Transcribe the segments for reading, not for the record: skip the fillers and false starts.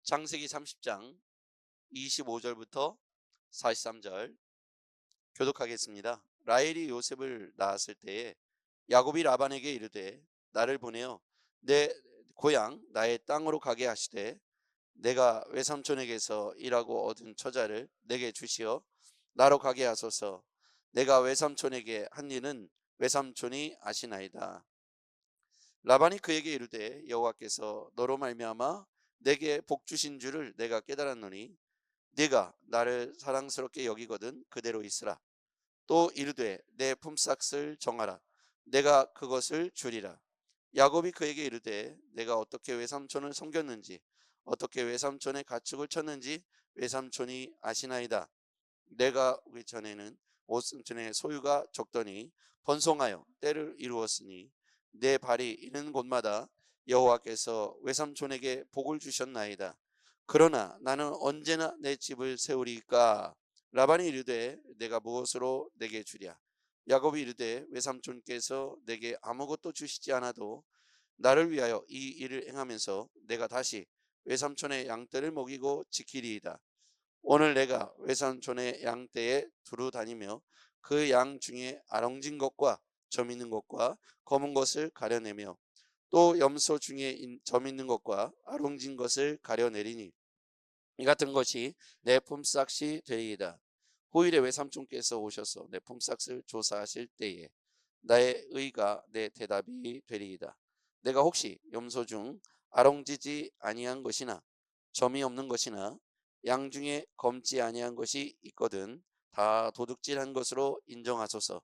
창세기 30장 25절부터 43절 교독하겠습니다. 라헬이 요셉을 낳았을 때에 야곱이 라반에게 이르되 나를 보내어 내 고향 나의 땅으로 가게 하시되 내가 외삼촌에게서 일하고 얻은 처자를 내게 주시어 나로 가게 하소서. 내가 외삼촌에게 한 일은 외삼촌이 아시나이다. 라반이 그에게 이르되 여호와께서 너로 말미암아 내게 복 주신 줄을 내가 깨달았노니 네가 나를 사랑스럽게 여기거든 그대로 있으라. 또 이르되 내 품삯을 정하라. 내가 그것을 주리라. 야곱이 그에게 이르되 내가 어떻게 외삼촌을 섬겼는지 어떻게 외삼촌의 가축을 쳤는지 외삼촌이 아시나이다. 내가 오기 전에는 오순촌의 소유가 적더니 번성하여 때를 이루었으니 내 발이 이는 곳마다 여호와께서 외삼촌에게 복을 주셨나이다. 그러나 나는 언제나 내 집을 세우리까? 라반이 이르되 내가 무엇으로 내게 주랴? 야곱이 이르되 외삼촌께서 내게 아무것도 주시지 않아도 나를 위하여 이 일을 행하면서 내가 다시 외삼촌의 양떼를 먹이고 지키리이다. 오늘 내가 외삼촌의 양떼에 두루 다니며 그 양 중에 아롱진 것과 점 있는 것과 검은 것을 가려내며 또 염소 중에 점 있는 것과 아롱진 것을 가려내리니 이 같은 것이 내 품삯이 되리이다. 후일에 외삼촌께서 오셔서 내 품삯을 조사하실 때에 나의 의가 내 대답이 되리이다. 내가 혹시 염소 중 아롱지지 아니한 것이나 점이 없는 것이나 양 중에 검지 아니한 것이 있거든 다 도둑질한 것으로 인정하소서.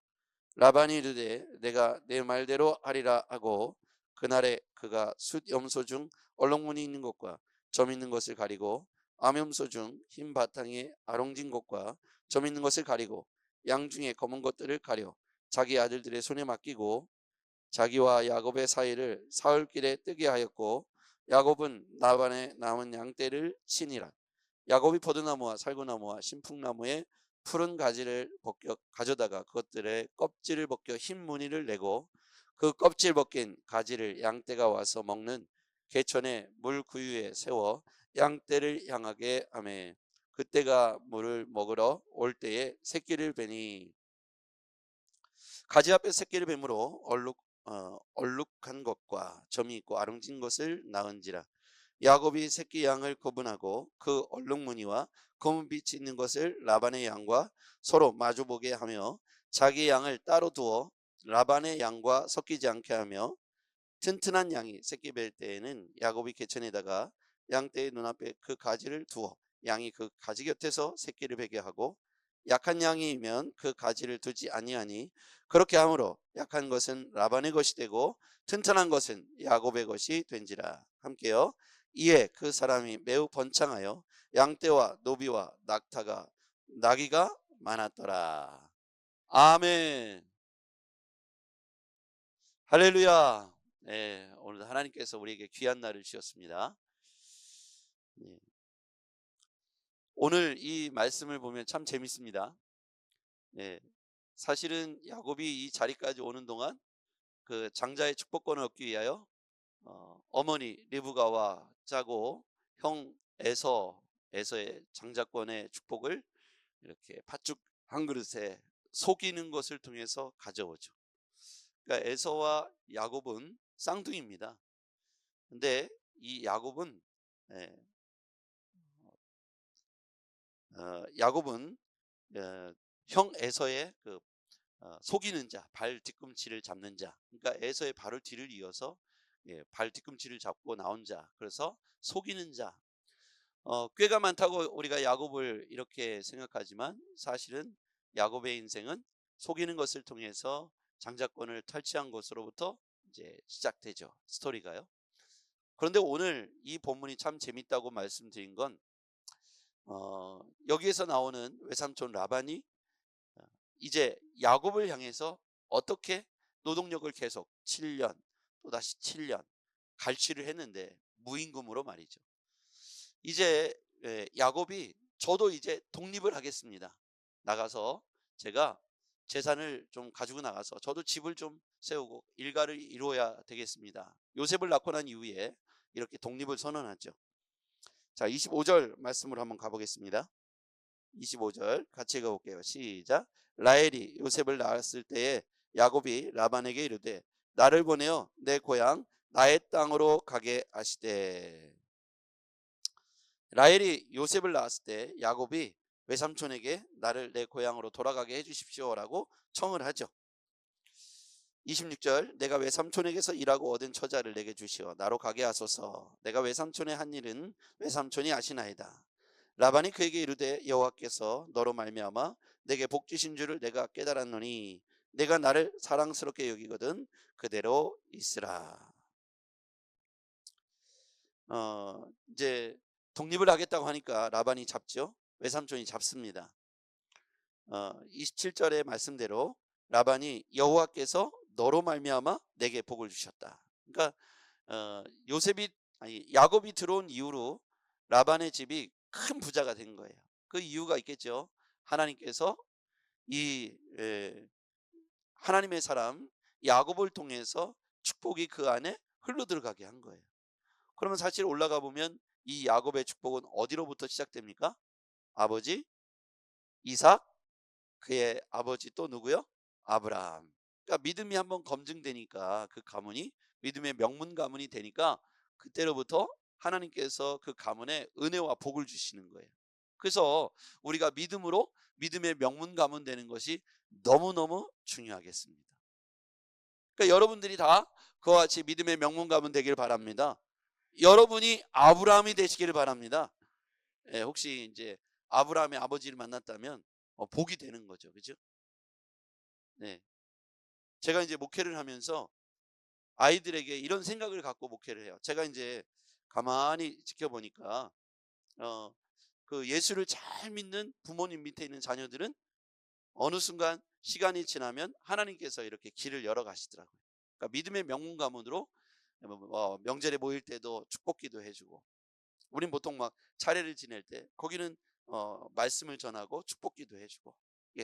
라반이 이르되 내가 내 말대로 하리라 하고 그날에 그가 숫 염소 중 얼룩무늬 있는 것과 점 있는 것을 가리고 암염소 중 흰 바탕에 아롱진 것과 점 있는 것을 가리고 양 중에 검은 것들을 가려 자기 아들들의 손에 맡기고 자기와 야곱의 사이를 사흘길에 뜨게 하였고 야곱은 라반의 남은 양떼를 치니라. 야곱이 버드나무와 살구나무와 신풍나무의 푸른 가지를 벗겨 가져다가 그것들의 껍질을 벗겨 흰 무늬를 내고 그 껍질 벗긴 가지를 양떼가 와서 먹는 개천의 물 구유에 세워 양떼를 향하게 하매 그때가 물을 먹으러 올 때에 새끼를 베니 가지 앞에 새끼를 뱀으로 얼룩한 것과 점이 있고 아름진 것을 낳은지라. 야곱이 새끼 양을 구분하고 그 얼룩무늬와 검은 빛이 있는 것을 라반의 양과 서로 마주보게 하며 자기 양을 따로 두어 라반의 양과 섞이지 않게 하며 튼튼한 양이 새끼 뵐 때에는 야곱이 개천에다가 양떼의 눈앞에 그 가지를 두어 양이 그 가지 곁에서 새끼를 베게 하고 약한 양이면 그 가지를 두지 아니하니 그렇게 함으로 약한 것은 라반의 것이 되고 튼튼한 것은 야곱의 것이 된지라. 함께요. 이에 그 사람이 매우 번창하여 양떼와 노비와 나귀가 많았더라. 아멘. 할렐루야. 네, 오늘 하나님께서 우리에게 귀한 날을 주셨습니다. 네, 오늘 이 말씀을 보면 참 재밌습니다. 네, 사실은 야곱이 이 자리까지 오는 동안 그 장자의 축복권을 얻기 위하여 어머니 리브가와 짜고 형 에서의 장자권의 축복을 이렇게 팥죽 한 그릇에 속이는 것을 통해서 가져오죠. 그러니까 에서와 야곱은 쌍둥이입니다. 근데 이 야곱은 예, 야곱은 형 에서의 그 속이는 자, 발 뒤꿈치를 잡는 자. 그러니까 에서의 발을 뒤를 이어서 발 뒤꿈치를 잡고 나온 자. 그래서 속이는 자. 꾀가 많다고 우리가 야곱을 이렇게 생각하지만 사실은 야곱의 인생은 속이는 것을 통해서 장자권을 탈취한 것으로부터 이제 시작되죠. 스토리가요. 그런데 오늘 이 본문이 참 재밌다고 말씀드린 건 여기에서 나오는 외삼촌 라반이 이제 야곱을 향해서 어떻게 노동력을 계속 7년 또다시 7년 갈취를 했는데 무임금으로 말이죠. 이제 야곱이 저도 이제 독립을 하겠습니다. 나가서 제가 재산을 좀 가지고 나가서 저도 집을 좀 세우고 일가를 이루어야 되겠습니다. 요셉을 낳고 난 이후에 이렇게 독립을 선언하죠. 자, 25절 말씀으로 한번 가보겠습니다. 25절 같이 읽어볼게요. 시작. 라헬이 요셉을 낳았을 때에 야곱이 라반에게 이르되 나를 보내어 내 고향 나의 땅으로 가게 하시되. 라헬이 요셉을 낳았을 때 야곱이 외삼촌에게 나를 내 고향으로 돌아가게 해주십시오라고 청을 하죠. 26절 내가 외삼촌에게서 일하고 얻은 처자를 내게 주시어 나로 가게 하소서. 내가 외삼촌의 한 일은 외삼촌이 아시나이다. 라반이 그에게 이르되 여호와께서 너로 말미암아 내게 복 주신 줄을 내가 깨달았노니 내가 나를 사랑스럽게 여기거든 그대로 있으라. 이제 독립을 하겠다고 하니까 라반이 잡죠. 외삼촌이 잡습니다. 27절의 말씀대로 라반이 여호와께서 너로 말미암아 내게 복을 주셨다. 그러니까 야곱이 들어온 이후로 라반의 집이 큰 부자가 된 거예요. 그 이유가 있겠죠. 하나님께서 하나님의 사람 야곱을 통해서 축복이 그 안에 흘러 들어가게 한 거예요. 그러면 사실 올라가 보면 이 야곱의 축복은 어디로부터 시작됩니까? 아버지 이삭, 그의 아버지 또 누구요? 아브라함. 그러니까 믿음이 한번 검증되니까 그 가문이 믿음의 명문 가문이 되니까 그때로부터 하나님께서 그 가문에 은혜와 복을 주시는 거예요. 그래서 우리가 믿음으로 믿음의 명문 가문 되는 것이 너무너무 중요하겠습니다. 그러니까 여러분들이 다 그와 같이 믿음의 명문 가문 되길 바랍니다. 여러분이 아브라함이 되시기를 바랍니다. 혹시 이제 아브라함의 아버지를 만났다면 복이 되는 거죠. 그죠? 네. 제가 이제 목회를 하면서 아이들에게 이런 생각을 갖고 목회를 해요. 제가 이제 가만히 지켜보니까 그 예수를 잘 믿는 부모님 밑에 있는 자녀들은 어느 순간 시간이 지나면 하나님께서 이렇게 길을 열어 가시더라고요. 그러니까 믿음의 명문 가문으로 명절에 모일 때도 축복기도 해주고, 우린 보통 막 차례를 지낼 때 거기는 말씀을 전하고 축복기도 해주고,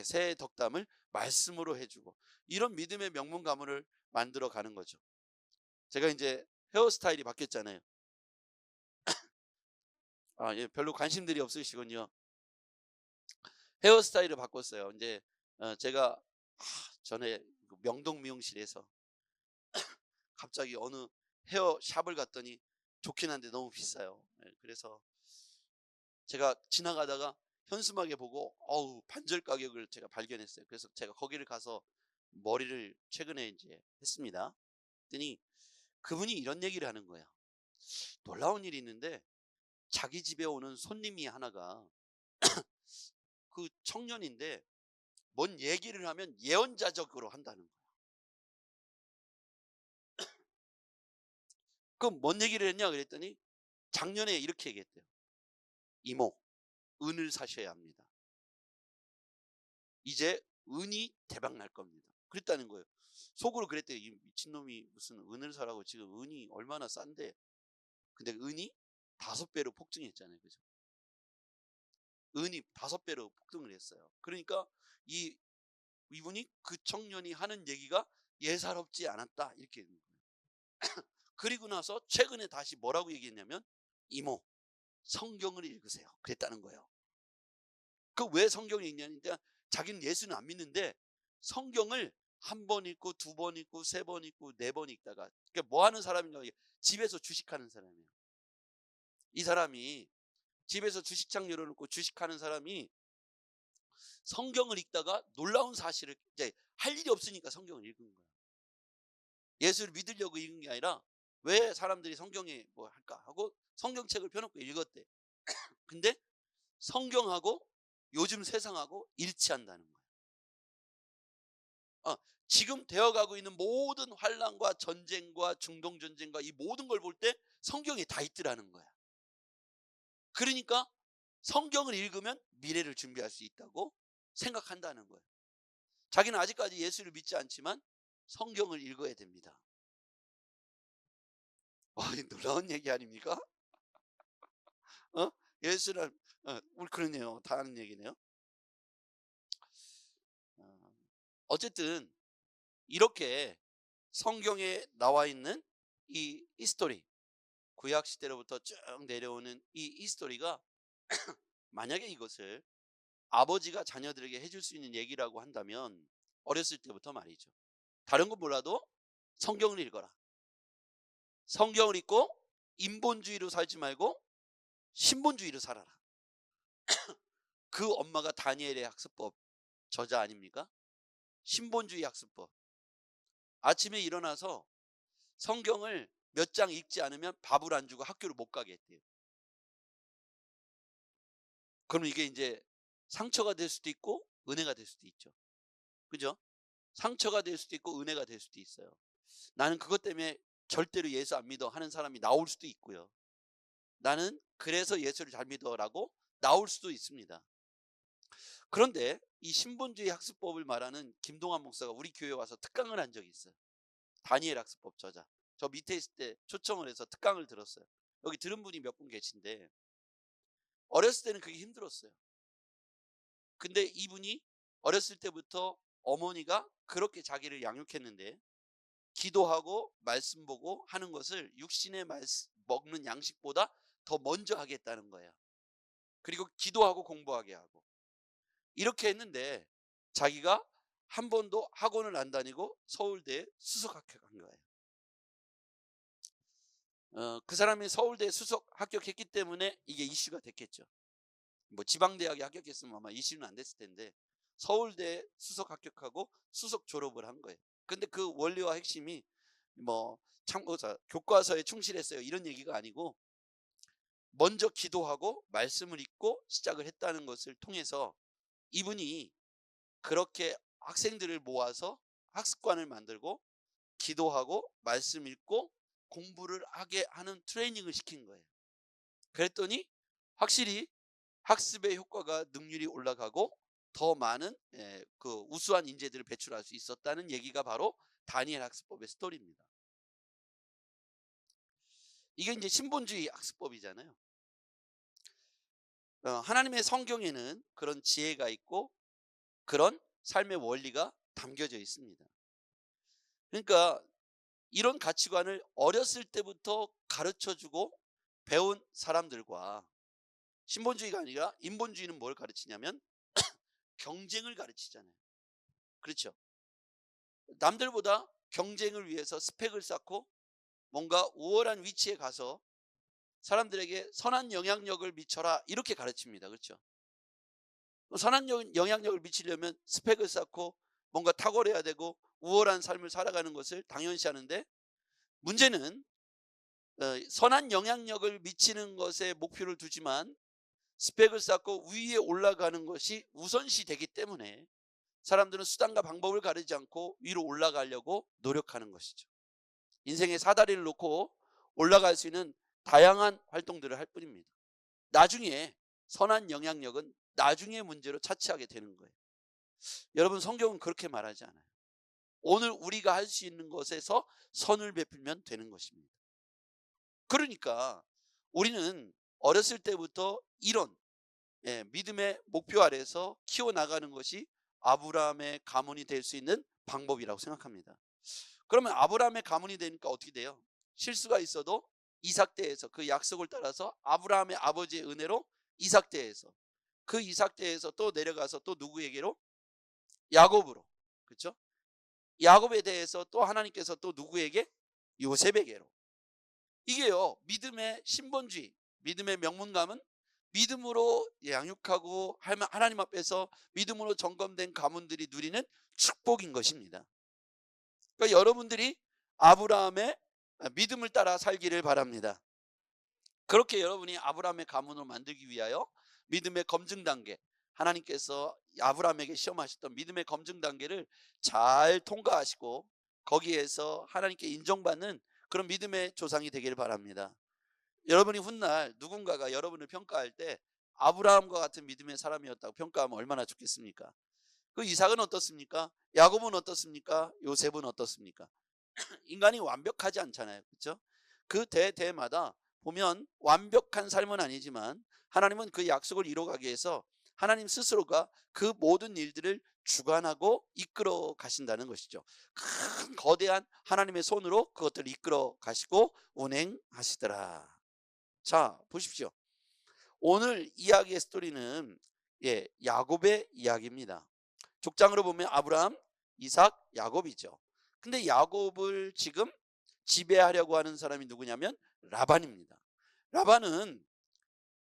새해 덕담을 말씀으로 해주고, 이런 믿음의 명문 가문을 만들어 가는 거죠. 제가 이제 헤어스타일이 바뀌었잖아요. 별로 관심들이 없으시군요. 헤어스타일을 바꿨어요. 이제 제가 전에 명동 미용실에서 갑자기 어느 헤어샵을 갔더니 좋긴 한데 너무 비싸요. 그래서 제가 지나가다가 현수막에 보고 반절 가격을 제가 발견했어요. 그래서 제가 거기를 가서 머리를 최근에 이제 했습니다. 그랬더니 그분이 이런 얘기를 하는 거야. 놀라운 일이 있는데 자기 집에 오는 손님이 하나가 그 청년인데 뭔 얘기를 하면 예언자적으로 한다는 거야. 그럼 뭔 얘기를 했냐 그랬더니 작년에 이렇게 얘기했대요. 이모, 은을 사셔야 합니다. 이제 은이 대박 날 겁니다. 그랬다는 거예요. 속으로 그랬대요. 이 미친놈이 무슨 은을 사라고, 지금 은이 얼마나 싼데. 근데 은이 5배로 폭증했잖아요. 그죠? 은이 5배로 폭등을 했어요. 그러니까 이분이 그 청년이 하는 얘기가 예사롭지 않았다 이렇게 얘기한 거예요. 그리고 나서 최근에 다시 뭐라고 얘기했냐면 이모, 성경을 읽으세요. 그랬다는 거예요. 그 왜 성경을 읽냐니까 자기는 예수는 안 믿는데 성경을 1번 읽고 2번 읽고 3번 읽고 4번 읽다가, 그러니까 뭐 하는 사람인가, 집에서 주식하는 사람이에요. 이 사람이 집에서 주식창 열어놓고 주식하는 사람이 성경을 읽다가 놀라운 사실을, 이제 할 일이 없으니까 성경을 읽은 거예요. 예수를 믿으려고 읽은 게 아니라 왜 사람들이 성경에 뭐 할까 하고 성경책을 펴놓고 읽었대. 근데 성경하고 요즘 세상하고 일치한다는 거예요. 지금 되어가고 있는 모든 환란과 전쟁과 중동 전쟁과 이 모든 걸 볼 때 성경에 다 있더라는 거야. 그러니까 성경을 읽으면 미래를 준비할 수 있다고 생각한다는 거예요. 자기는 아직까지 예수를 믿지 않지만 성경을 읽어야 됩니다. 놀라운 얘기 아닙니까? 예수를 우리 그러네요. 다 아는 얘기네요. 어쨌든 이렇게 성경에 나와 있는 이 스토리, 구약 시대로부터 쭉 내려오는 이 스토리가 만약에 이것을 아버지가 자녀들에게 해줄 수 있는 얘기라고 한다면 어렸을 때부터 말이죠. 다른 건 몰라도 성경을 읽어라. 성경을 읽고 인본주의로 살지 말고 신본주의로 살아라. 그 엄마가 다니엘의 학습법 저자 아닙니까? 신본주의 학습법. 아침에 일어나서 성경을 몇 장 읽지 않으면 밥을 안 주고 학교를 못 가게 했대요. 그럼 이게 이제 상처가 될 수도 있고 은혜가 될 수도 있죠. 그죠? 상처가 될 수도 있고 은혜가 될 수도 있어요. 나는 그것 때문에 절대로 예수 안 믿어 하는 사람이 나올 수도 있고요. 나는 그래서 예수를 잘 믿어라고 나올 수도 있습니다. 그런데 이 신본주의 학습법을 말하는 김동환 목사가 우리 교회에 와서 특강을 한 적이 있어요. 다니엘 학습법 저자. 저 밑에 있을 때 초청을 해서 특강을 들었어요. 여기 들은 분이 몇 분 계신데 어렸을 때는 그게 힘들었어요. 근데 이분이 어렸을 때부터 어머니가 그렇게 자기를 양육했는데 기도하고 말씀 보고 하는 것을 육신의 먹는 양식보다 더 먼저 하겠다는 거예요. 그리고 기도하고 공부하게 하고 이렇게 했는데 자기가 한 번도 학원을 안 다니고 서울대에 수석 합격한 거예요. 그 사람이 서울대에 수석 합격했기 때문에 이게 이슈가 됐겠죠. 뭐 지방대학에 합격했으면 아마 이슈는 안 됐을 텐데 서울대에 수석 합격하고 수석 졸업을 한 거예요. 근데 그 원리와 핵심이 뭐 참고서 교과서에 충실했어요 이런 얘기가 아니고 먼저 기도하고 말씀을 읽고 시작을 했다는 것을 통해서 이분이 그렇게 학생들을 모아서 학습관을 만들고 기도하고 말씀 읽고 공부를 하게 하는 트레이닝을 시킨 거예요. 그랬더니 확실히 학습의 효과가 능률이 올라가고 더 많은 그 우수한 인재들을 배출할 수 있었다는 얘기가 바로 다니엘 학습법의 스토리입니다. 이게 이제 신본주의 학습법이잖아요. 하나님의 성경에는 그런 지혜가 있고 그런 삶의 원리가 담겨져 있습니다. 그러니까 이런 가치관을 어렸을 때부터 가르쳐주고 배운 사람들과 신본주의가 아니라 인본주의는 뭘 가르치냐면 경쟁을 가르치잖아요. 그렇죠? 남들보다 경쟁을 위해서 스펙을 쌓고 뭔가 우월한 위치에 가서 사람들에게 선한 영향력을 미쳐라 이렇게 가르칩니다. 그렇죠? 선한 영향력을 미치려면 스펙을 쌓고 뭔가 탁월해야 되고 우월한 삶을 살아가는 것을 당연시하는데 문제는 선한 영향력을 미치는 것에 목표를 두지만 스펙을 쌓고 위에 올라가는 것이 우선시 되기 때문에 사람들은 수단과 방법을 가리지 않고 위로 올라가려고 노력하는 것이죠. 인생의 사다리를 놓고 올라갈 수 있는 다양한 활동들을 할 뿐입니다. 나중에 선한 영향력은 나중에 문제로 차치하게 되는 거예요. 여러분 성경은 그렇게 말하지 않아요. 오늘 우리가 할 수 있는 것에서 선을 베풀면 되는 것입니다. 그러니까 우리는 어렸을 때부터 이런 믿음의 목표 아래서 키워나가는 것이 아브라함의 가문이 될 수 있는 방법이라고 생각합니다. 그러면 아브라함의 가문이 되니까 어떻게 돼요? 실수가 있어도 이삭대에서 그 약속을 따라서 아브라함의 아버지의 은혜로 이삭대에서 그 이삭대에서 또 내려가서 또 누구에게로? 야곱으로. 그렇죠? 야곱에 대해서 또 하나님께서 또 누구에게? 요셉에게로. 이게요 믿음의 신본주의, 믿음의 명문감은 믿음으로 양육하고 하나님 앞에서 믿음으로 점검된 가문들이 누리는 축복인 것입니다. 그러니까 여러분들이 아브라함의 믿음을 따라 살기를 바랍니다. 그렇게 여러분이 아브라함의 가문을 만들기 위하여 믿음의 검증 단계, 하나님께서 아브라함에게 시험하셨던 믿음의 검증 단계를 잘 통과하시고 거기에서 하나님께 인정받는 그런 믿음의 조상이 되기를 바랍니다. 여러분이 훗날 누군가가 여러분을 평가할 때 아브라함과 같은 믿음의 사람이었다고 평가하면 얼마나 좋겠습니까? 그 이삭은 어떻습니까? 야곱은 어떻습니까? 요셉은 어떻습니까? 인간이 완벽하지 않잖아요. 그렇죠? 그 대마다 보면 완벽한 삶은 아니지만 하나님은 그 약속을 이루어가기 위해서 하나님 스스로가 그 모든 일들을 주관하고 이끌어 가신다는 것이죠. 큰 거대한 하나님의 손으로 그것들을 이끌어 가시고 운행하시더라. 자, 보십시오. 오늘 이야기의 스토리는 야곱의 이야기입니다. 족장으로 보면 아브라함, 이삭, 야곱이죠. 근데 야곱을 지금 지배하려고 하는 사람이 누구냐면 라반입니다. 라반은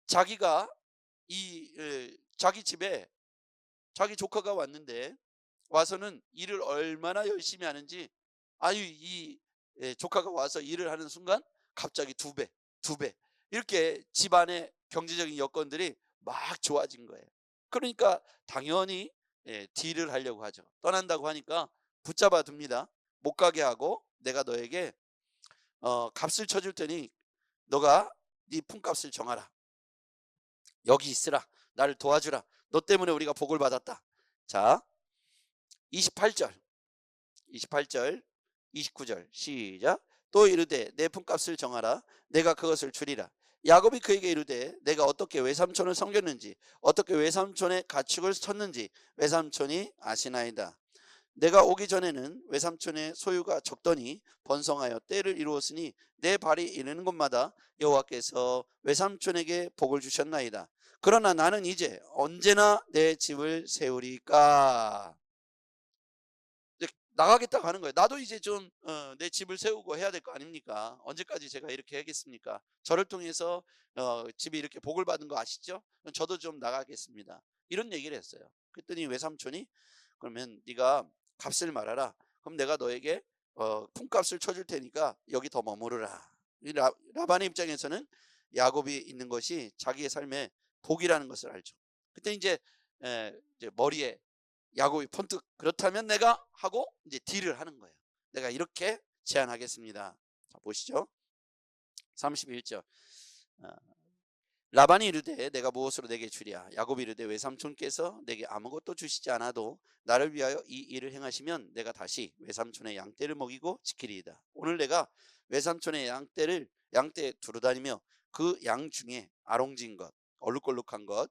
자기가 자기 집에 자기 조카가 왔는데 와서는 일을 얼마나 열심히 하는지 조카가 와서 일을 하는 순간 갑자기 두 배 이렇게 집안의 경제적인 여건들이 막 좋아진 거예요. 그러니까 당연히 딜을 하려고 하죠. 떠난다고 하니까 붙잡아 둡니다. 못 가게 하고 내가 너에게 값을 쳐줄 테니 너가 네 품값을 정하라. 여기 있으라. 나를 도와주라. 너 때문에 우리가 복을 받았다. 자, 28절 29절 시작. 또 이르되 내 품값을 정하라. 내가 그것을 주리라. 야곱이 그에게 이르되 내가 어떻게 외삼촌을 섬겼는지 어떻게 외삼촌의 가축을 쳤는지 외삼촌이 아시나이다. 내가 오기 전에는 외삼촌의 소유가 적더니 번성하여 때를 이루었으니 내 발이 이르는 곳마다 여호와께서 외삼촌에게 복을 주셨나이다. 그러나 나는 이제 언제나 내 집을 세우리까. 이제 나가겠다고 하는 거예요. 나도 이제 좀 내 집을 세우고 해야 될 거 아닙니까? 언제까지 제가 이렇게 하겠습니까? 저를 통해서 집이 이렇게 복을 받은 거 아시죠? 저도 좀 나가겠습니다. 이런 얘기를 했어요. 그랬더니 외삼촌이 그러면 네가 값을 말하라. 그럼 내가 너에게 품값을 쳐줄 테니까 여기 더 머무르라. 라반의 입장에서는 야곱이 있는 것이 자기의 삶의 복이라는 것을 알죠. 그때 이제 머리에 야곱이 번뜩 그렇다면 내가 하고 이제 딜을 하는 거예요. 내가 이렇게 제안하겠습니다. 자, 보시죠. 31절. 라반이 이르되 내가 무엇으로 내게 주랴. 야곱이 이르되 외삼촌께서 내게 아무것도 주시지 않아도 나를 위하여 이 일을 행하시면 내가 다시 외삼촌의 양떼를 먹이고 지키리이다. 오늘 내가 외삼촌의 양떼에 두루다니며 그 양 중에 아롱진 것, 얼룩걸룩한 것,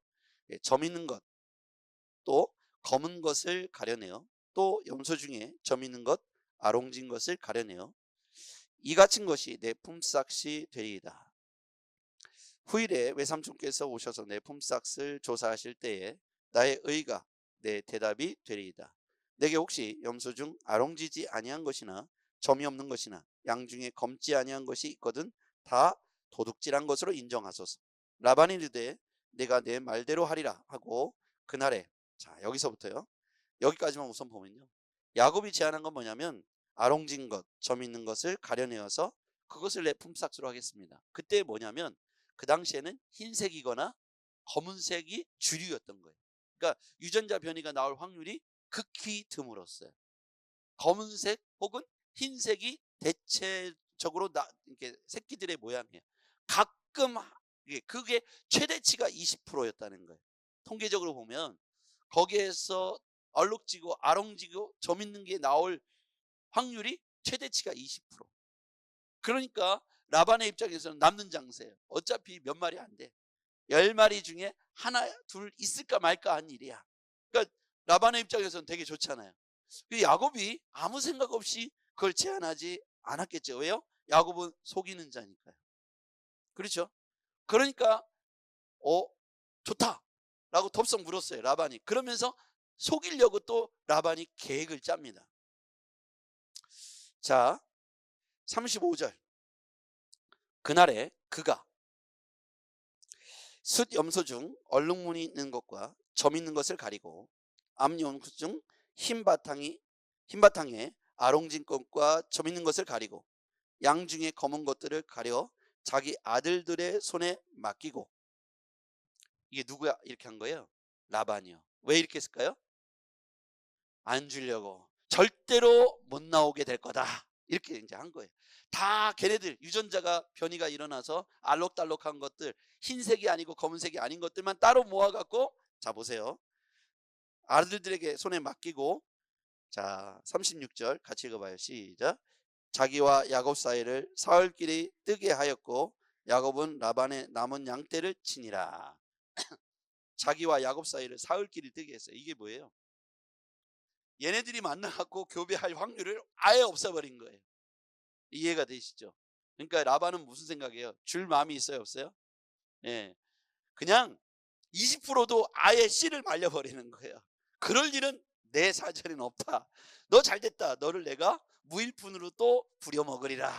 점 있는 것, 또 검은 것을 가려내어 또 염소 중에 점 있는 것, 아롱진 것을 가려내어 이 갇힌 것이 내 품삯이 되리이다. 후일에 외삼촌께서 오셔서 내 품삯을 조사하실 때에 나의 의가 내 대답이 되리이다. 내게 혹시 염소 중 아롱지지 아니한 것이나 점이 없는 것이나 양 중에 검지 아니한 것이 있거든 다 도둑질한 것으로 인정하소서. 라반이 이르되 내가 내 말대로 하리라 하고 그날에, 자 여기서부터요, 여기까지만 우선 보면요, 야곱이 제안한 건 뭐냐면 아롱진 것, 점 있는 것을 가려내어서 그것을 내 품삯으로 하겠습니다. 그때 뭐냐면 그 당시에는 흰색이거나 검은색이 주류였던 거예요. 그러니까 유전자 변이가 나올 확률이 극히 드물었어요. 검은색 혹은 흰색이 대체적으로 이렇게 새끼들의 모양이에요. 가끔 그게 최대치가 20%였다는 거예요. 통계적으로 보면 거기에서 얼룩지고 아롱지고 점 있는 게 나올 확률이 최대치가 20%. 그러니까 라반의 입장에서는 남는 장세예요. 어차피 몇 마리 안 돼. 10마리 중에 하나 둘 있을까 말까 한 일이야. 그러니까 라반의 입장에서는 되게 좋잖아요. 야곱이 아무 생각 없이 그걸 제안하지 않았겠죠. 왜요? 야곱은 속이는 자니까요. 그렇죠? 그러니까 좋다 라고 덥석 물었어요, 라반이. 그러면서 속이려고 또 라반이 계획을 짭니다. 자, 35절. 그날에 그가 숫 염소 중 얼룩무늬 있는 것과 점 있는 것을 가리고 암염소 중 흰 바탕에 아롱진 것과 점 있는 것을 가리고 양 중에 검은 것들을 가려 자기 아들들의 손에 맡기고. 이게 누구야 이렇게 한 거예요? 라반이요. 왜 이렇게 했을까요? 안 주려고. 절대로 못 나오게 될 거다 이렇게 이제 한 거예요. 다 걔네들 유전자가 변이가 일어나서 알록달록한 것들, 흰색이 아니고 검은색이 아닌 것들만 따로 모아갖고, 자 보세요, 아들들에게 손에 맡기고. 자 36절 같이 읽어봐요. 시작. 자기와 야곱 사이를 사흘길이 뜨게 하였고 야곱은 라반의 남은 양떼를 치니라. 자기와 야곱 사이를 사흘길이 뜨게 했어요. 이게 뭐예요? 얘네들이 만나갖고 교배할 확률을 아예 없애버린 거예요. 이해가 되시죠? 그러니까 라반은 무슨 생각이에요? 줄 마음이 있어요, 없어요? 예, 그냥 20%도 아예 씨를 말려버리는 거예요. 그럴 일은 내 사전에는 없다. 너 잘됐다. 너를 내가 무일푼으로 또 부려먹으리라.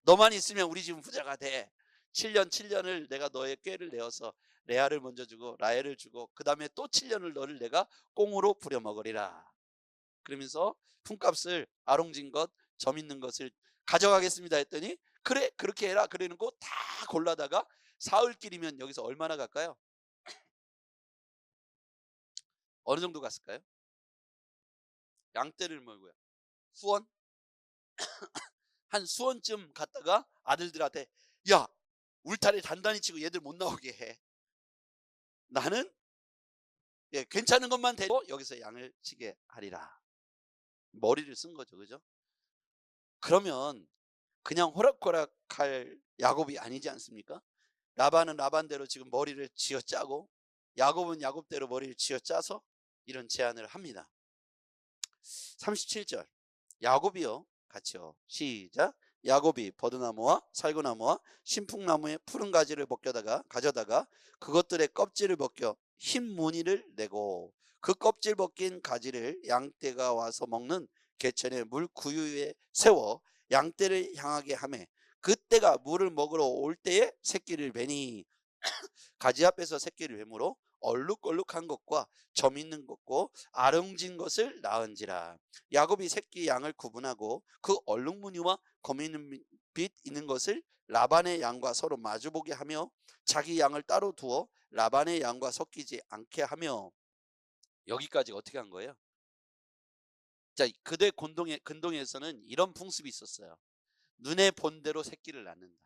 너만 있으면 우리 집은 부자가 돼. 7년을 내가 너의 꾀를 내어서 레아를 먼저 주고 라헬을 주고 그 다음에 또 7년을 너를 내가 꽁으로 부려먹으리라. 그러면서 품값을 아롱진 것, 점 있는 것을 가져가겠습니다 했더니 그래 그렇게 해라 그러는 거 다 골라다가 사흘길이면 여기서 얼마나 갈까요? 어느 정도 갔을까요? 양떼를 몰고요. 수원? 한 수원쯤 갔다가 아들들한테 야 울타리 단단히 치고 얘들 못 나오게 해. 나는 괜찮은 것만 대고 여기서 양을 치게 하리라. 머리를 쓴 거죠. 그죠? 그러면 그냥 호락호락할 야곱이 아니지 않습니까? 라반은 라반대로 지금 머리를 쥐어짜고 야곱은 야곱대로 머리를 쥐어짜서 이런 제안을 합니다. 37절 야곱이요 같이요 시작. 야곱이 버드나무와 살구나무와 신풍나무의 푸른 가지를 가져다가 그것들의 껍질을 벗겨 흰 무늬를 내고 그 껍질 벗긴 가지를 양떼가 와서 먹는 개천의 물 구유에 세워 양떼를 향하게 하매 그때가 물을 먹으러 올 때에 새끼를 베니 가지 앞에서 새끼를 베므로 얼룩얼룩한 것과 점 있는 것과 아름진 것을 낳은지라. 야곱이 새끼 양을 구분하고 그 얼룩무늬와 검 있는 빛 있는 것을 라반의 양과 서로 마주보게 하며 자기 양을 따로 두어 라반의 양과 섞이지 않게 하며. 여기까지 어떻게 한 거예요? 자, 그대 근동에서는 이런 풍습이 있었어요. 눈에 본 대로 새끼를 낳는다.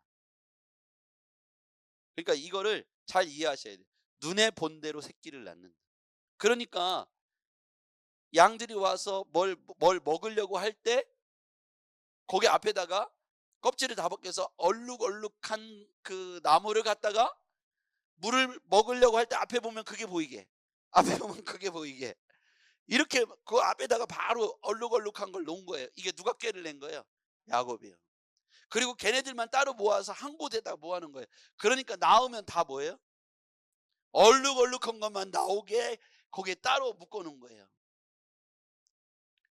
그러니까 이거를 잘 이해하셔야 돼요. 눈에 본 대로 새끼를 낳는다. 그러니까 양들이 와서 뭘 먹으려고 할 때 거기 앞에다가 껍질을 다 벗겨서 얼룩얼룩한 그 나무를 갖다가 물을 먹으려고 할 때 앞에 보면 그게 보이게, 앞에 보면 그게 보이게 이렇게 그 앞에다가 바로 얼룩얼룩한 걸 놓은 거예요. 이게 누가 꾀를 낸 거예요? 야곱이요. 그리고 걔네들만 따로 모아서 한 곳에다 모아놓은 거예요. 그러니까 나오면 다 뭐예요? 얼룩얼룩한 것만 나오게 거기에 따로 묶어놓은 거예요.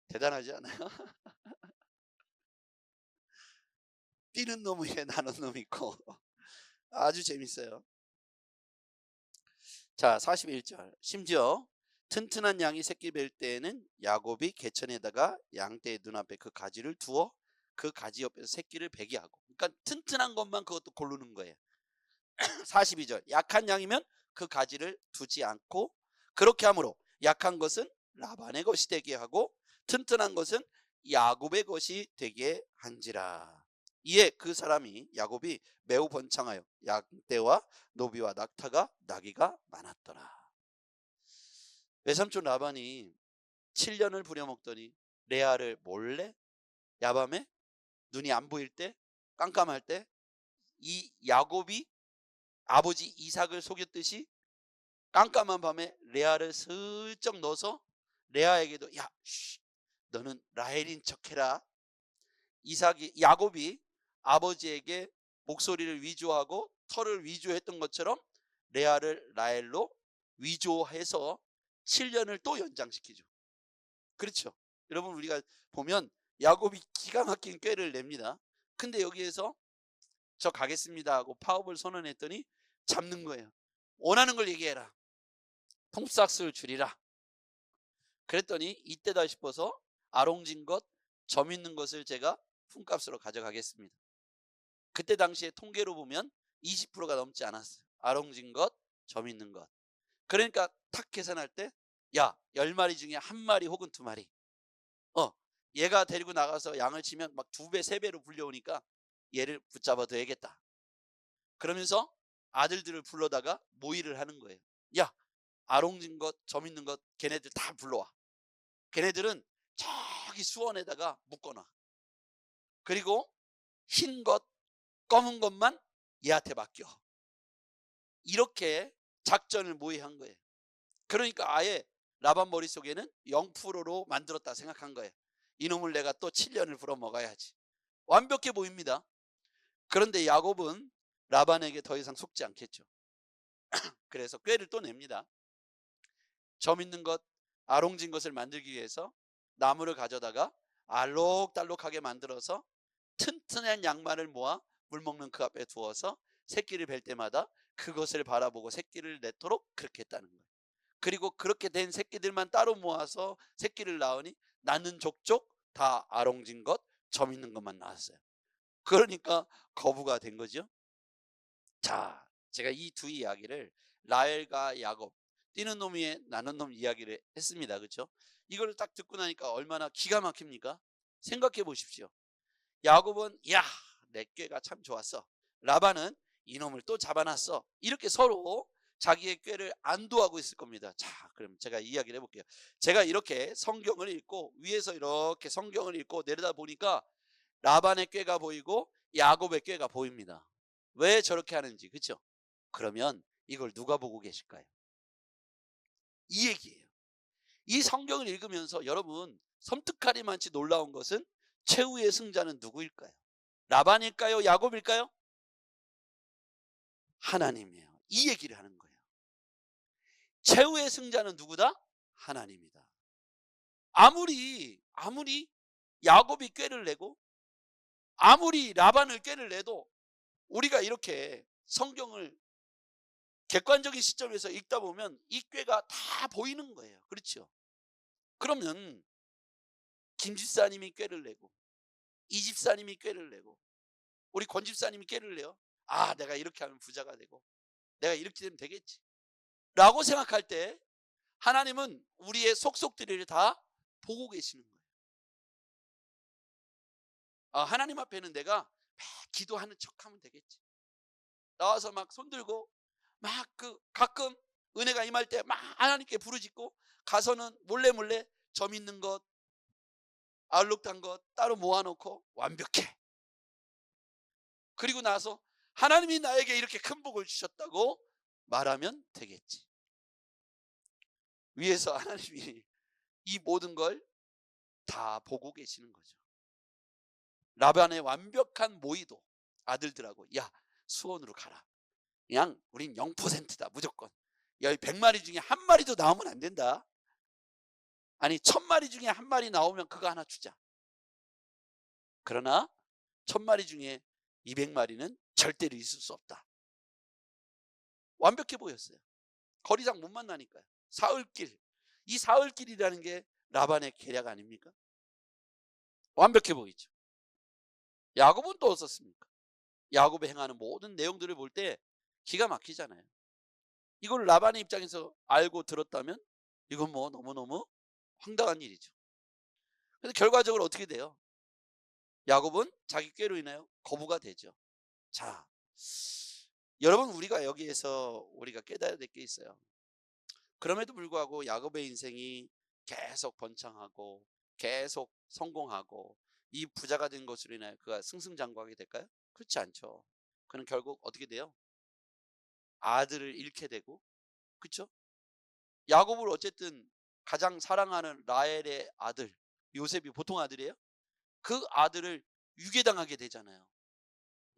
대단하지 않아요? 뛰는 놈 위에 나는 놈 있고 아주 재밌어요. 자 41절 심지어 튼튼한 양이 새끼 뵐 때에는 야곱이 개천에다가 양떼의 눈앞에 그 가지를 두어 그 가지 옆에서 새끼를 베게 하고. 그러니까 튼튼한 것만 그것도 고르는 거예요. 42절 약한 양이면 그 가지를 두지 않고 그렇게 함으로 약한 것은 라반의 것이 되게 하고 튼튼한 것은 야곱의 것이 되게 한지라. 이에 그 사람이 야곱이 매우 번창하여 양떼와 노비와 낙타가 나귀가 많았더라. 외삼촌 라반이 7년을 부려먹더니 레아를 몰래 야밤에 눈이 안 보일 때 깜깜할 때 이 야곱이 아버지 이삭을 속였듯이 깜깜한 밤에 레아를 슬쩍 넣어서 레아에게도 야, 너는 라헬인 척해라. 야곱이 아버지에게 목소리를 위조하고 털을 위조했던 것처럼 레아를 라헬로 위조해서 7년을 또 연장시키죠. 그렇죠. 여러분 우리가 보면 야곱이 기가 막힌 꾀를 냅니다. 근데 여기에서 저 가겠습니다 하고 파업을 선언했더니 잡는 거예요. 원하는 걸 얘기해라. 통싹을 줄이라. 그랬더니 이때다 싶어서 아롱진 것, 점 있는 것을 제가 품값으로 가져가겠습니다. 그때 당시에 통계로 보면 20%가 넘지 않았어요. 아롱진 것, 점 있는 것. 그러니까 탁 계산할 때 야, 10마리 중에 1마리 혹은 2마리. 얘가 데리고 나가서 양을 치면 막 2배, 3배로 불려오니까 얘를 붙잡아 둬야겠다. 그러면서 아들들을 불러다가 모의를 하는 거예요. 야, 아롱진 것, 점 있는 것 걔네들 다 불러와. 걔네들은 저기 수원에다가 묶어놔. 그리고 흰 것, 검은 것만 얘한테 맡겨. 이렇게 작전을 모의한 거예요. 그러니까 아예 라반 머릿속에는 0%로 만들었다 생각한 거예요. 이놈을 내가 또 7년을 불어먹어야지. 완벽해 보입니다. 그런데 야곱은 라반에게 더 이상 속지 않겠죠. 그래서 꾀를 또 냅니다. 점 있는 것, 아롱진 것을 만들기 위해서 나무를 가져다가 알록달록하게 만들어서 튼튼한 양말을 모아 물 먹는 그 앞에 두어서 새끼를 뵐 때마다 그것을 바라보고 새끼를 낳도록 그렇게 했다는 거예요. 그리고 그렇게 된 새끼들만 따로 모아서 새끼를 낳으니 낳는 족족 다 아롱진 것, 점 있는 것만 나왔어요. 그러니까 거부가 된 거죠. 자, 제가 이 두 이야기를 라헬과 야곱, 뛰는 놈 위에 나는 놈 이야기를 했습니다. 그렇죠? 이걸 딱 듣고 나니까 얼마나 기가 막힙니까? 생각해 보십시오. 야곱은 야, 내 꾀가 참 좋았어. 라반은 이놈을 또 잡아놨어. 이렇게 서로 자기의 꾀를 안도하고 있을 겁니다. 자, 그럼 제가 이야기를 해볼게요. 제가 이렇게 성경을 읽고 위에서 이렇게 성경을 읽고 내려다 보니까 라반의 꾀가 보이고 야곱의 꾀가 보입니다. 왜 저렇게 하는지, 그렇죠? 그러면 이걸 누가 보고 계실까요? 이 얘기예요. 이 성경을 읽으면서 여러분 섬뜩하리만치 놀라운 것은 최후의 승자는 누구일까요? 라반일까요? 야곱일까요? 하나님이에요. 이 얘기를 하는 거예요. 최후의 승자는 누구다? 하나님이다. 아무리 야곱이 꾀를 내고 아무리 라반을 꾀를 내도 우리가 이렇게 성경을 객관적인 시점에서 읽다 보면 이 꾀가 다 보이는 거예요. 그렇죠? 그러면 김 집사님이 꾀를 내고 이 집사님이 꾀를 내고 우리 권 집사님이 꾀를 내요. 아, 내가 이렇게 하면 부자가 되고 내가 이렇게 되면 되겠지 라고 생각할 때 하나님은 우리의 속속들이를 다 보고 계시는 거예요. 하나님 앞에는 내가 기도하는 척하면 되겠지. 나와서 막 손들고 막 가끔 은혜가 임할 때 막 하나님께 부르짖고 가서는 몰래 점 있는 것, 알록단 것 따로 모아놓고 완벽해. 그리고 나서 하나님이 나에게 이렇게 큰 복을 주셨다고 말하면 되겠지. 위에서 하나님이 이 모든 걸 다 보고 계시는 거죠. 라반의 완벽한 모의도 아들들하고 야, 수원으로 가라. 그냥 우린 0%다 무조건. 야, 100마리 중에 한 마리도 나오면 안 된다. 아니 1000마리 중에 한 마리 나오면 그거 하나 주자. 그러나 1000마리 중에 200마리는 절대로 있을 수 없다. 완벽해 보였어요. 거리상 못 만나니까요. 사흘길. 이 사흘길이라는 게 라반의 계략 아닙니까? 완벽해 보이죠. 야곱은 또 어떻습니까? 야곱이 행하는 모든 내용들을 볼 때 기가 막히잖아요. 이걸 라반의 입장에서 알고 들었다면 이건 뭐 너무너무 황당한 일이죠. 그래서 결과적으로 어떻게 돼요? 야곱은 자기 꾀로 인하여 거부가 되죠. 자, 여러분 우리가 여기에서 우리가 깨달아야 될 게 있어요. 그럼에도 불구하고 야곱의 인생이 계속 번창하고 계속 성공하고 이 부자가 된 것으로 인하여 그가 승승장구하게 될까요? 그렇지 않죠. 그는 결국 어떻게 돼요? 아들을 잃게 되고, 그렇죠? 야곱을 어쨌든 가장 사랑하는 라헬의 아들 요셉이 보통 아들이에요? 그 아들을 유괴당하게 되잖아요.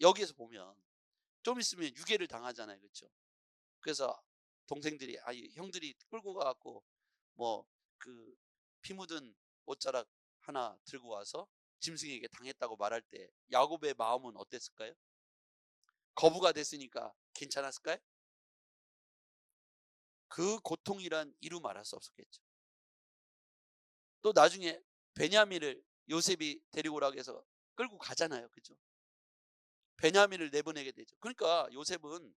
여기에서 보면 좀 있으면 유괴를 당하잖아요. 그렇죠? 그래서 동생들이 형들이 끌고 가갖고 뭐 피 묻은 옷자락 하나 들고 와서 짐승에게 당했다고 말할 때 야곱의 마음은 어땠을까요? 거부가 됐으니까 괜찮았을까요? 그 고통이란 이루 말할 수 없었겠죠. 또 나중에 베냐민을 요셉이 데리고 오라고 해서 끌고 가잖아요. 그죠? 베냐민을 내보내게 되죠. 그러니까 요셉은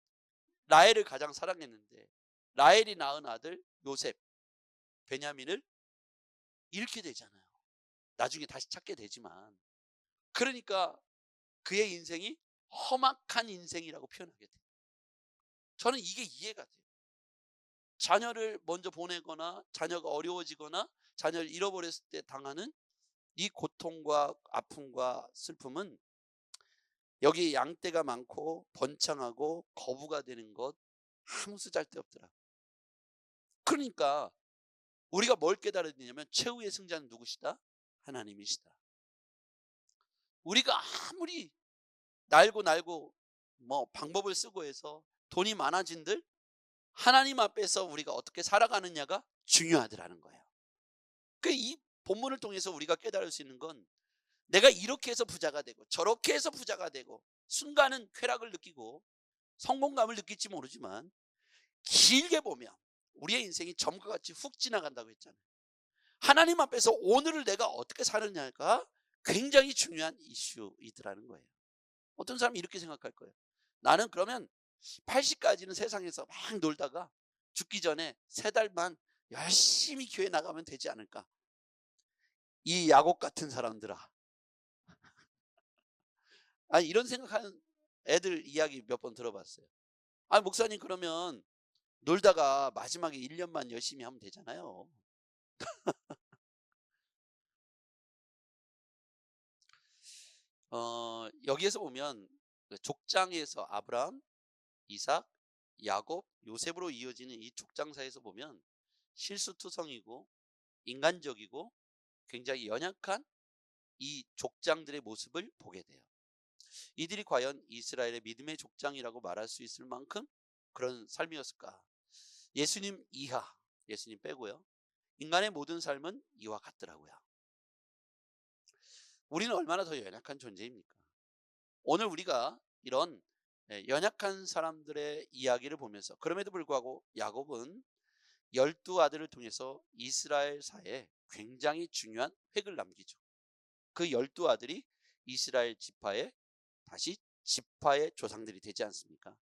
라헬을 가장 사랑했는데 라헬이 낳은 아들 요셉, 베냐민을 잃게 되잖아요. 나중에 다시 찾게 되지만. 그러니까 그의 인생이 험악한 인생이라고 표현하게 돼요. 저는 이게 이해가 돼요. 자녀를 먼저 보내거나 자녀가 어려워지거나 자녀를 잃어버렸을 때 당하는 이 고통과 아픔과 슬픔은 여기 양떼가 많고 번창하고 거부가 되는 것 아무 쓰잘데 없더라. 그러니까 우리가 뭘 깨달았냐면 최후의 승자는 누구시다? 하나님이시다. 우리가 아무리 날고 뭐 방법을 쓰고 해서 돈이 많아진들 하나님 앞에서 우리가 어떻게 살아가느냐가 중요하더라는 거예요. 이 본문을 통해서 우리가 깨달을 수 있는 건 내가 이렇게 해서 부자가 되고 저렇게 해서 부자가 되고 순간은 쾌락을 느끼고 성공감을 느낄지 모르지만 길게 보면 우리의 인생이 점과 같이 훅 지나간다고 했잖아요. 하나님 앞에서 오늘을 내가 어떻게 사느냐가 굉장히 중요한 이슈이더라는 거예요. 어떤 사람이 이렇게 생각할 거예요. 나는 그러면 80까지는 세상에서 막 놀다가 죽기 전에 3달만 열심히 교회 나가면 되지 않을까. 이 야곱 같은 사람들아. 아니, 이런 생각하는 애들 이야기 몇 번 들어봤어요. 아, 목사님 그러면 놀다가 마지막에 1년만 열심히 하면 되잖아요. 여기에서 보면 족장에서 아브라함, 이삭, 야곱, 요셉으로 이어지는 이 족장사에서 보면 실수투성이고 인간적이고 굉장히 연약한 이 족장들의 모습을 보게 돼요. 이들이 과연 이스라엘의 믿음의 족장이라고 말할 수 있을 만큼 그런 삶이었을까? 예수님 이하, 예수님 빼고요, 인간의 모든 삶은 이와 같더라고요. 우리는 얼마나 더 연약한 존재입니까? 오늘 우리가 이런 연약한 사람들의 이야기를 보면서 그럼에도 불구하고 야곱은 12아들을 통해서 이스라엘사에 굉장히 중요한 획을 남기죠. 그 12아들이 이스라엘 지파의 다시 지파의 조상들이 되지 않습니까?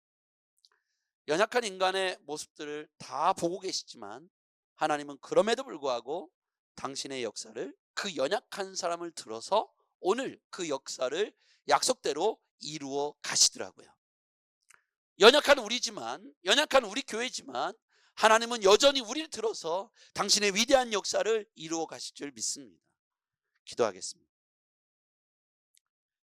연약한 인간의 모습들을 다 보고 계시지만 하나님은 그럼에도 불구하고 당신의 역사를 그 연약한 사람을 들어서 오늘 그 역사를 약속대로 이루어 가시더라고요. 연약한 우리지만, 연약한 우리 교회지만 하나님은 여전히 우리를 들어서 당신의 위대한 역사를 이루어 가실 줄 믿습니다. 기도하겠습니다.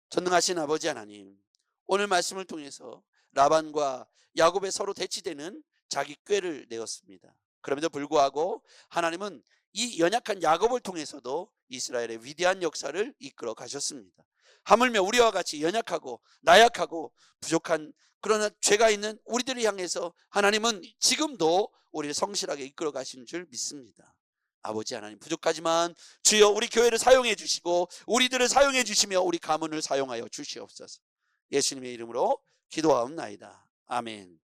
전능하신 아버지 하나님, 오늘 말씀을 통해서 라반과 야곱의 서로 대치되는 자기 꾀를 내었습니다. 그럼에도 불구하고 하나님은 이 연약한 야곱을 통해서도 이스라엘의 위대한 역사를 이끌어 가셨습니다. 하물며 우리와 같이 연약하고 나약하고 부족한 그러나 죄가 있는 우리들을 향해서 하나님은 지금도 우리를 성실하게 이끌어 가시는 줄 믿습니다. 아버지 하나님, 부족하지만 주여 우리 교회를 사용해 주시고 우리들을 사용해 주시며 우리 가문을 사용하여 주시옵소서. 예수님의 이름으로 기도하옵나이다. 아멘.